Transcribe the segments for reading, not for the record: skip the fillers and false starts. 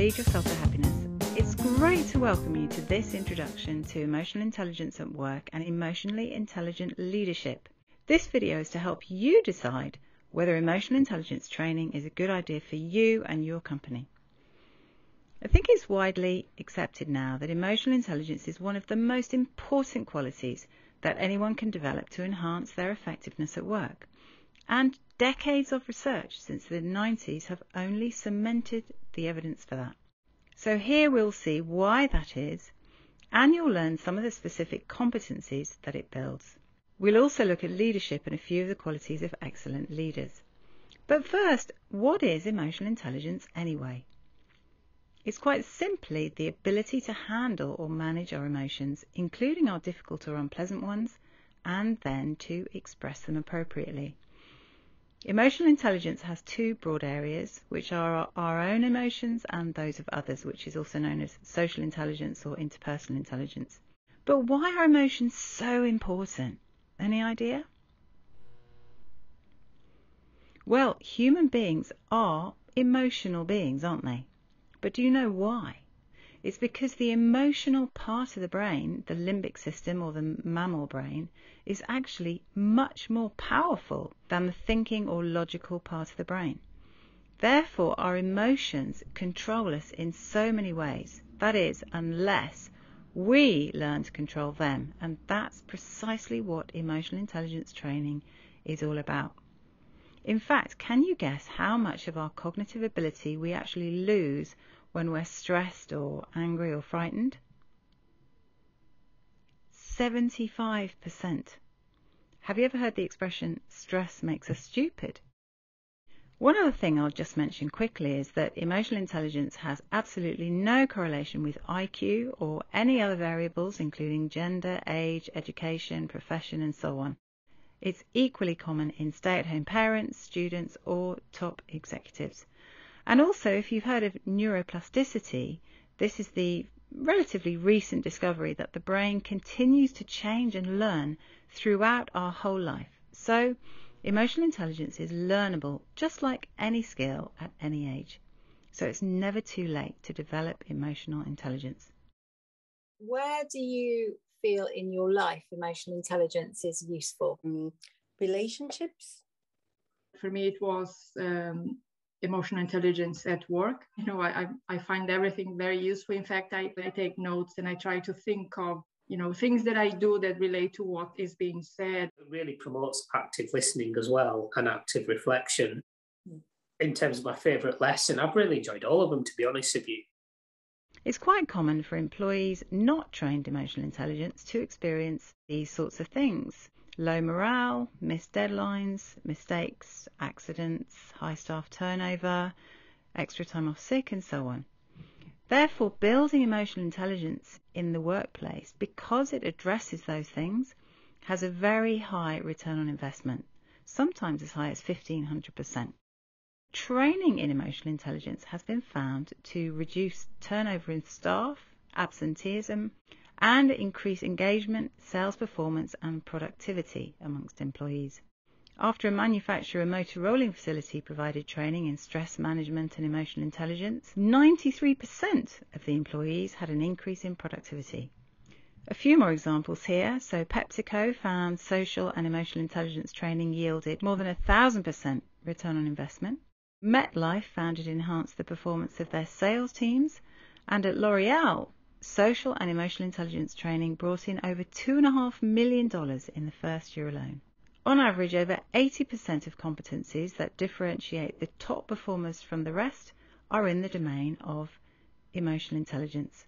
Lead Yourself to Happiness. It's great to welcome you to this introduction to emotional intelligence at work and emotionally intelligent leadership. This video is to help you decide whether emotional intelligence training is a good idea for you and your company. I think it's widely accepted now that emotional intelligence is one of the most important qualities that anyone can develop to enhance their effectiveness at work. And decades of research since the 90s have only cemented the evidence for that. So here we'll see why that is, and you'll learn some of the specific competencies that it builds. We'll also look at leadership and a few of the qualities of excellent leaders. But first, what is emotional intelligence anyway? It's quite simply the ability to handle or manage our emotions, including our difficult or unpleasant ones, and then to express them appropriately. Emotional intelligence has two broad areas, which are our own emotions and those of others, which is also known as social intelligence or interpersonal intelligence. But why are emotions so important? Any idea? Well, human beings are emotional beings, aren't they? But do you know why? It's because the emotional part of the brain, the limbic system or the mammal brain, is actually much more powerful than the thinking or logical part of the brain. Therefore, our emotions control us in so many ways. That is, unless we learn to control them. And that's precisely what emotional intelligence training is all about. In fact, can you guess how much of our cognitive ability we actually lose when we're stressed or angry or frightened? 75%. Have you ever heard the expression, stress makes us stupid? One other thing I'll just mention quickly is that emotional intelligence has absolutely no correlation with IQ or any other variables, including gender, age, education, profession, and so on. It's equally common in stay-at-home parents, students, or top executives. And also, if you've heard of neuroplasticity, this is the relatively recent discovery that the brain continues to change and learn throughout our whole life. So, emotional intelligence is learnable just like any skill at any age. So it's never too late to develop emotional intelligence. Where do you feel in your life emotional intelligence is useful? Relationships. For me, it was emotional intelligence at work. I find everything very useful. In fact, I take notes and I try to think of, things that I do that relate to what is being said. It really promotes active listening as well and active reflection. In terms of my favourite lesson, I've really enjoyed all of them, to be honest with you. It's quite common for employees not trained emotional intelligence to experience these sorts of things. Low morale, missed deadlines, mistakes, accidents, high staff turnover, extra time off sick, and so on. Therefore, building emotional intelligence in the workplace, because it addresses those things, has a very high return on investment, sometimes as high as 1,500%. Training in emotional intelligence has been found to reduce turnover in staff, absenteeism, and increase engagement, sales performance, and productivity amongst employees. After a manufacturer motor rolling facility provided training in stress management and emotional intelligence, 93% of the employees had an increase in productivity. A few more examples here. So PepsiCo found social and emotional intelligence training yielded more than 1,000% return on investment. MetLife found it enhanced the performance of their sales teams, and at L'Oreal, social and emotional intelligence training brought in over $2.5 million in the first year alone. On average, over 80% of competencies that differentiate the top performers from the rest are in the domain of emotional intelligence,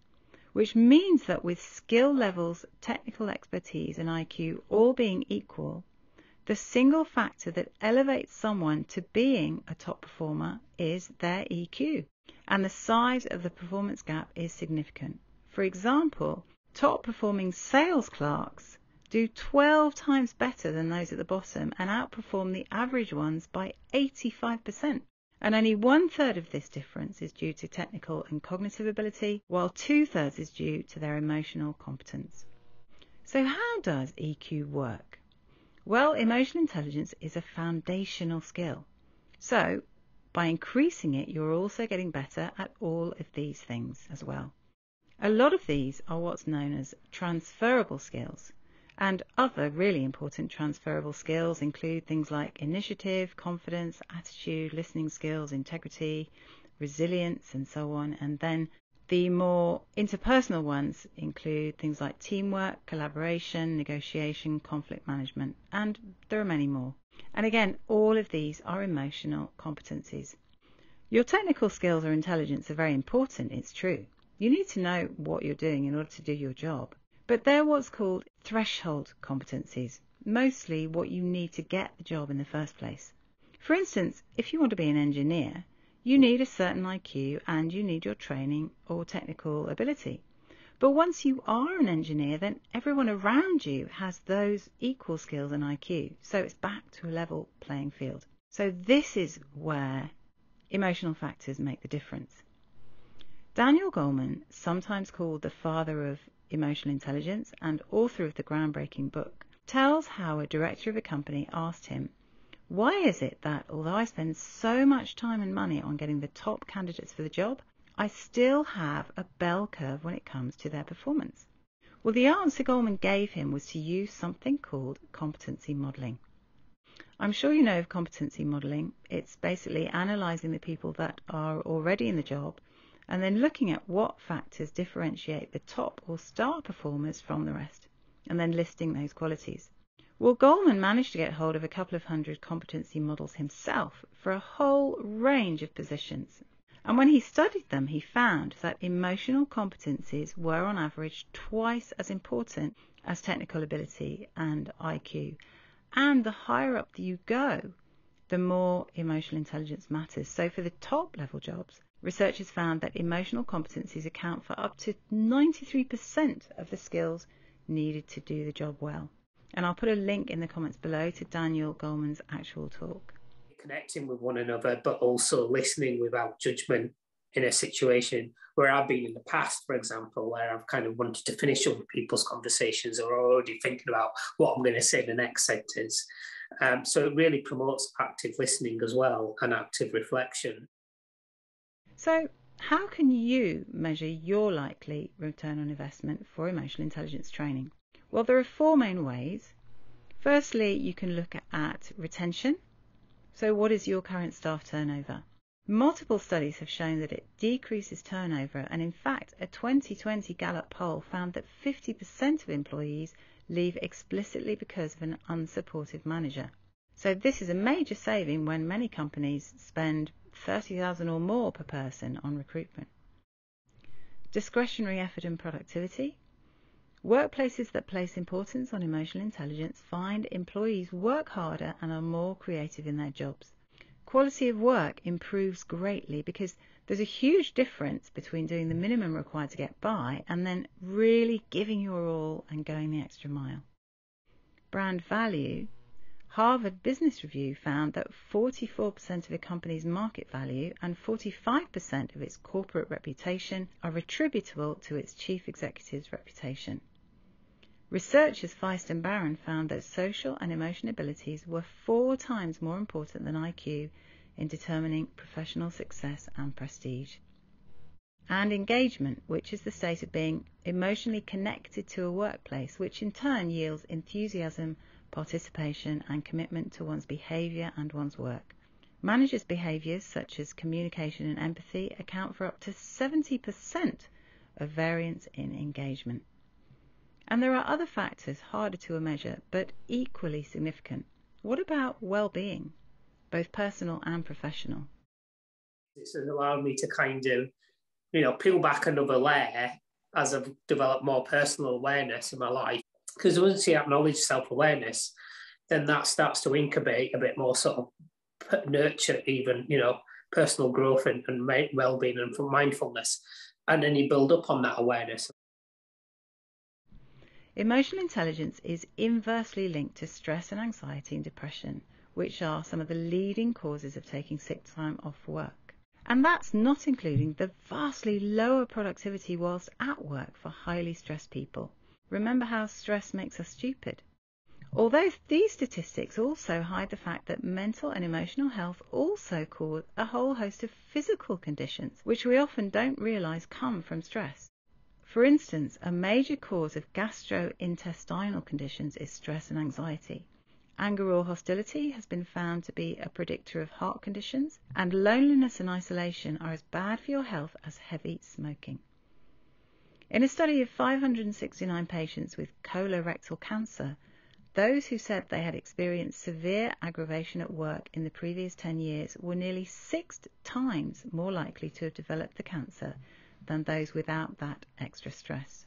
which means that with skill levels, technical expertise, and IQ all being equal, the single factor that elevates someone to being a top performer is their EQ, and the size of the performance gap is significant. For example, top-performing sales clerks do 12 times better than those at the bottom and outperform the average ones by 85%. And only 1/3 of this difference is due to technical and cognitive ability, while 2/3 is due to their emotional competence. So how does EQ work? Well, emotional intelligence is a foundational skill. So, By increasing it, you're also getting better at all of these things as well. A lot of these are what's known as transferable skills, and other really important transferable skills include things like initiative, confidence, attitude, listening skills, integrity, resilience, and so on. And then the more interpersonal ones include things like teamwork, collaboration, negotiation, conflict management, and there are many more. And again, all of these are emotional competencies. Your technical skills or intelligence are very important, it's true. You need to know what you're doing in order to do your job. But they're what's called threshold competencies, mostly what you need to get the job in the first place. For instance, if you want to be an engineer, you need a certain IQ and you need your training or technical ability. But once you are an engineer, then everyone around you has those equal skills and IQ. So it's back to a level playing field. So this is where emotional factors make the difference. Daniel Goleman, sometimes called the father of emotional intelligence and author of the groundbreaking book, tells how a director of a company asked him, "Why is it that although I spend so much time and money on getting the top candidates for the job, I still have a bell curve when it comes to their performance?" Well, the answer Goleman gave him was to use something called competency modelling. I'm sure you know of competency modelling. It's basically analysing the people that are already in the job and then looking at what factors differentiate the top or star performers from the rest, and then listing those qualities. Well, Goleman managed to get hold of a couple of hundred competency models himself for a whole range of positions. And when he studied them, he found that emotional competencies were on average twice as important as technical ability and IQ. And the higher up you go, the more emotional intelligence matters. So for the top level jobs, researchers found that emotional competencies account for up to 93% of the skills needed to do the job well. And I'll put a link in the comments below to Daniel Goleman's actual talk. Connecting with one another, but also listening without judgment in a situation where I've been in the past, for example, where I've kind of wanted to finish other people's conversations or already thinking about what I'm going to say in the next sentence. So it really promotes active listening as well and active reflection. So how can you measure your likely return on investment for emotional intelligence training? Well, there are four main ways. Firstly, you can look at retention. So what is your current staff turnover? Multiple studies have shown that it decreases turnover, and in fact, a 2020 Gallup poll found that 50% of employees leave explicitly because of an unsupportive manager. So this is a major saving when many companies spend $30,000 or more per person on recruitment. Discretionary effort and productivity. Workplaces that place importance on emotional intelligence find employees work harder and are more creative in their jobs. Quality of work improves greatly because there's a huge difference between doing the minimum required to get by and then really giving your all and going the extra mile. Brand value. Harvard Business Review found that 44% of a company's market value and 45% of its corporate reputation are attributable to its chief executive's reputation. Researchers Feist and Barron found that social and emotional abilities were 4 times more important than IQ in determining professional success and prestige. And engagement, which is the state of being emotionally connected to a workplace, which in turn yields enthusiasm, participation and commitment to one's behaviour and one's work. Managers' behaviours such as communication and empathy account for up to 70% of variance in engagement. And there are other factors harder to measure but equally significant. What about well-being, both personal and professional? This has allowed me to kind of, peel back another layer as I've developed more personal awareness in my life. Because once you acknowledge self-awareness, then that starts to incubate a bit more sort of nurture even, personal growth and well-being and mindfulness. And then you build up on that awareness. Emotional intelligence is inversely linked to stress and anxiety and depression, which are some of the leading causes of taking sick time off work. And that's not including the vastly lower productivity whilst at work for highly stressed people. Remember how stress makes us stupid? Although these statistics also hide the fact that mental and emotional health also cause a whole host of physical conditions, which we often don't realise come from stress. For instance, a major cause of gastrointestinal conditions is stress and anxiety. Anger or hostility has been found to be a predictor of heart conditions, and loneliness and isolation are as bad for your health as heavy smoking. In a study of 569 patients with colorectal cancer, those who said they had experienced severe aggravation at work in the previous 10 years were nearly 6 times more likely to have developed the cancer than those without that extra stress.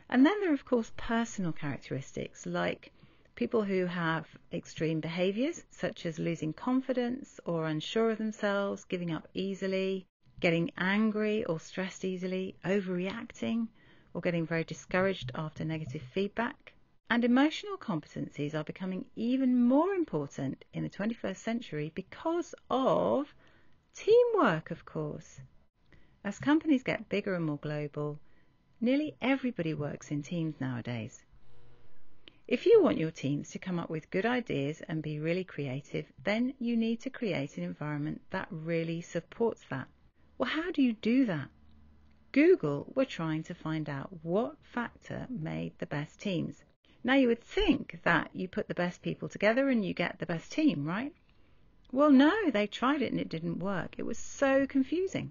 And then there are, of course, personal characteristics like people who have extreme behaviours, such as losing confidence or unsure of themselves, giving up easily, getting angry or stressed easily, overreacting, or getting very discouraged after negative feedback. And emotional competencies are becoming even more important in the 21st century because of teamwork, of course. As companies get bigger and more global, nearly everybody works in teams nowadays. If you want your teams to come up with good ideas and be really creative, then you need to create an environment that really supports that. Well, how do you do that? Google were trying to find out what factor made the best teams. Now, you would think that you put the best people together and you get the best team, right? Well, no, they tried it and it didn't work. It was so confusing.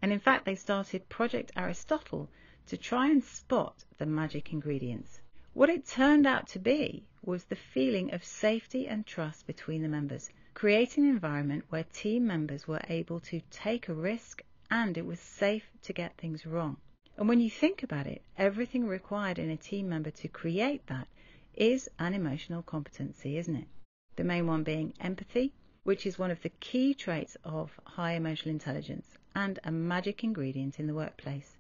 And in fact, they started Project Aristotle to try and spot the magic ingredients. What it turned out to be was the feeling of safety and trust between the members, creating an environment where team members were able to take a risk and it was safe to get things wrong. And when you think about it, everything required in a team member to create that is an emotional competency, isn't it? The main one being empathy, which is one of the key traits of high emotional intelligence and a magic ingredient in the workplace.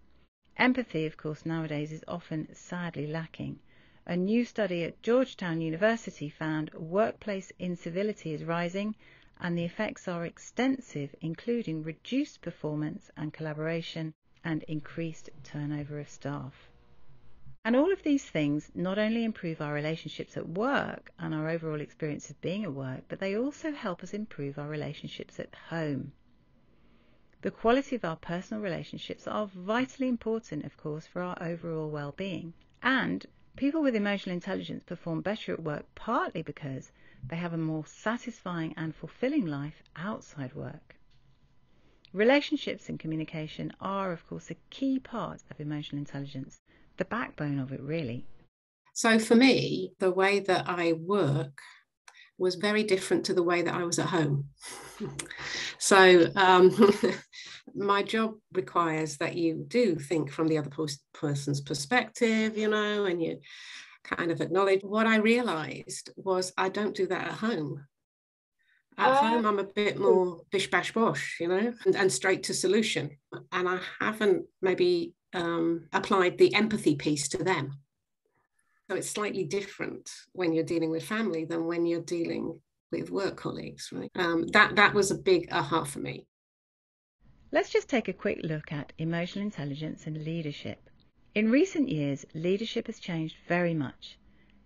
Empathy, of course, nowadays is often sadly lacking. A new study at Georgetown University found workplace incivility is rising and the effects are extensive, including reduced performance and collaboration and increased turnover of staff. And all of these things not only improve our relationships at work and our overall experience of being at work, but they also help us improve our relationships at home. The quality of our personal relationships are vitally important, of course, for our overall well-being. And people with emotional intelligence perform better at work partly because they have a more satisfying and fulfilling life outside work. Relationships and communication are, of course, a key part of emotional intelligence, the backbone of it, really. So for me, the way that I work was very different to the way that I was at home. So my job requires that you do think from the other person's perspective, and you kind of acknowledge. What I realized was I don't do that at home. At home, I'm a bit more bish, bash, bosh, and straight to solution. And I haven't maybe applied the empathy piece to them. So it's slightly different when you're dealing with family than when you're dealing with work colleagues, right? That was a big aha for me. Let's just take a quick look at emotional intelligence and leadership. In recent years, leadership has changed very much.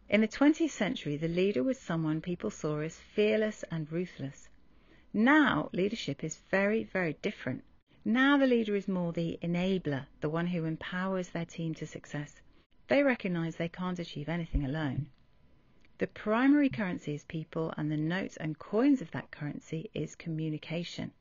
In the 20th century, the leader was someone people saw as fearless and ruthless. Now, leadership is very, very different. Now the leader is more the enabler, the one who empowers their team to success. They recognise they can't achieve anything alone. The primary currency is people, and the notes and coins of that currency is communication.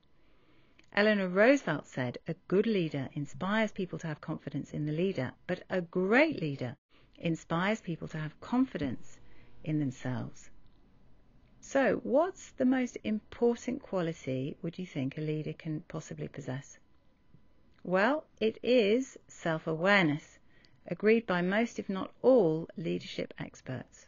Eleanor Roosevelt said, "A good leader inspires people to have confidence in the leader, but a great leader inspires people to have confidence in themselves." So, what's the most important quality would you think a leader can possibly possess? Well, it is self-awareness, agreed by most, if not all, leadership experts.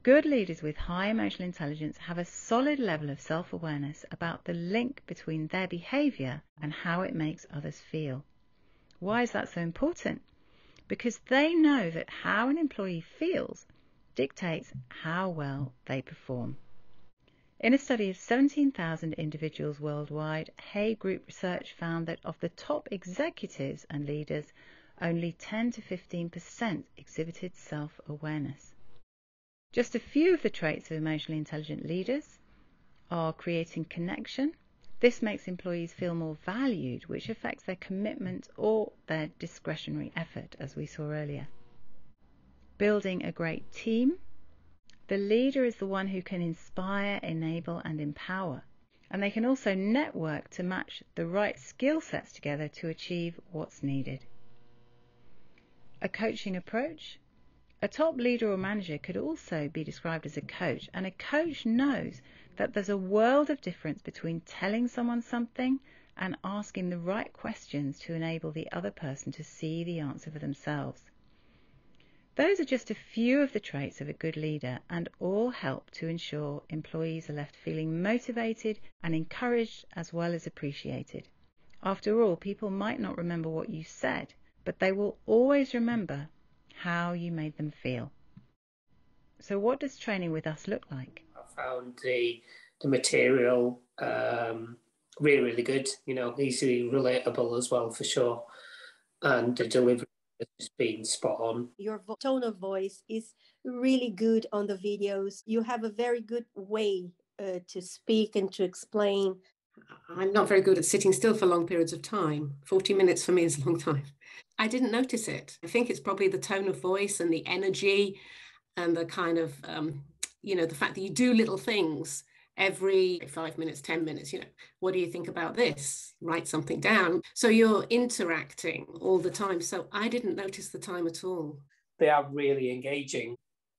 Good leaders with high emotional intelligence have a solid level of self-awareness about the link between their behaviour and how it makes others feel. Why is that so important? Because they know that how an employee feels dictates how well they perform. In a study of 17,000 individuals worldwide, Hay Group research found that of the top executives and leaders, only 10 to 15% exhibited self-awareness. Just a few of the traits of emotionally intelligent leaders are creating connection. This makes employees feel more valued, which affects their commitment or their discretionary effort, as we saw earlier. Building a great team. The leader is the one who can inspire, enable, and empower. And they can also network to match the right skill sets together to achieve what's needed. A coaching approach. A top leader or manager could also be described as a coach, and a coach knows that there's a world of difference between telling someone something and asking the right questions to enable the other person to see the answer for themselves. Those are just a few of the traits of a good leader, and all help to ensure employees are left feeling motivated and encouraged as well as appreciated. After all, people might not remember what you said, but they will always remember how you made them feel. So what does training with us look like? I found the material really, really good, easily relatable as well, for sure. And the delivery has been spot on. Your tone of voice is really good on the videos. You have a very good way to speak and to explain. I'm not very good at sitting still for long periods of time. 40 minutes for me is a long time. I didn't notice it. I think it's probably the tone of voice and the energy and the kind of, the fact that you do little things every 5 minutes, 10 minutes, what do you think about this? Write something down. So you're interacting all the time. So I didn't notice the time at all. They are really engaging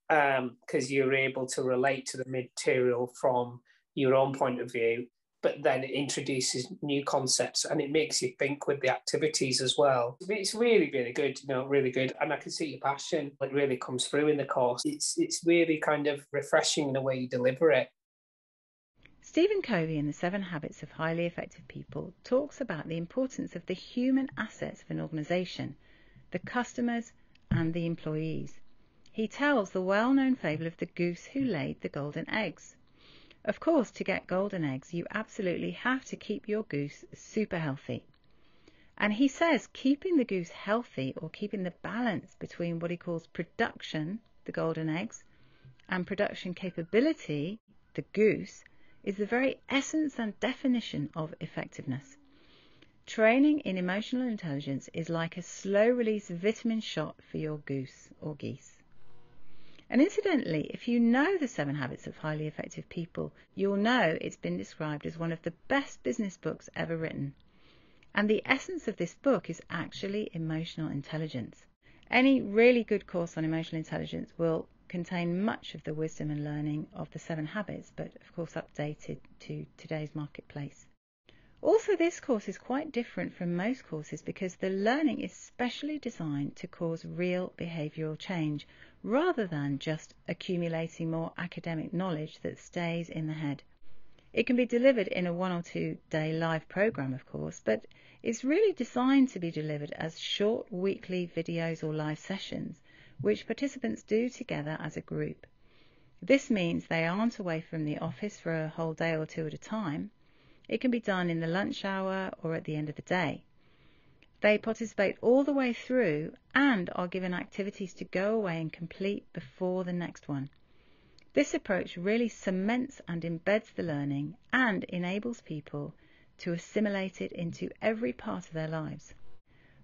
because you're able to relate to the material from your own point of view, but then it introduces new concepts and it makes you think with the activities as well. It's really, really good, really good. And I can see your passion, it really comes through in the course. It's really kind of refreshing in the way you deliver it. Stephen Covey in The 7 Habits of Highly Effective People talks about the importance of the human assets of an organization, the customers and the employees. He tells the well-known fable of the goose who laid the golden eggs. Of course, to get golden eggs, you absolutely have to keep your goose super healthy. And he says keeping the goose healthy, or keeping the balance between what he calls production, the golden eggs, and production capability, the goose, is the very essence and definition of effectiveness. Training in emotional intelligence is like a slow-release vitamin shot for your goose or geese. And incidentally, if you know The 7 Habits of Highly Effective People, you'll know it's been described as one of the best business books ever written. And the essence of this book is actually emotional intelligence. Any really good course on emotional intelligence will contain much of the wisdom and learning of the 7 Habits, but of course updated to today's marketplace. Also, this course is quite different from most courses because the learning is specially designed to cause real behavioural change rather than just accumulating more academic knowledge that stays in the head. It can be delivered in a 1 or 2 day live program, of course, but it's really designed to be delivered as short weekly videos or live sessions, which participants do together as a group. This means they aren't away from the office for a whole day or 2 at a time. It can be done in the lunch hour or at the end of the day. They participate all the way through and are given activities to go away and complete before the next one. This approach really cements and embeds the learning and enables people to assimilate it into every part of their lives.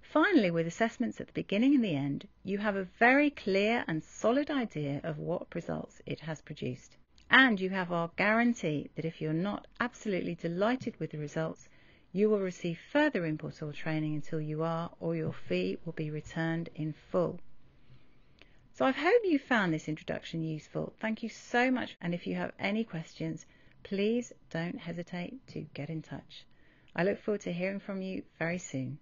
Finally, with assessments at the beginning and the end, you have a very clear and solid idea of what results it has produced. And you have our guarantee that if you're not absolutely delighted with the results, you will receive further input or training until you are, or your fee will be returned in full. So I hope you found this introduction useful. Thank you so much. And if you have any questions, please don't hesitate to get in touch. I look forward to hearing from you very soon.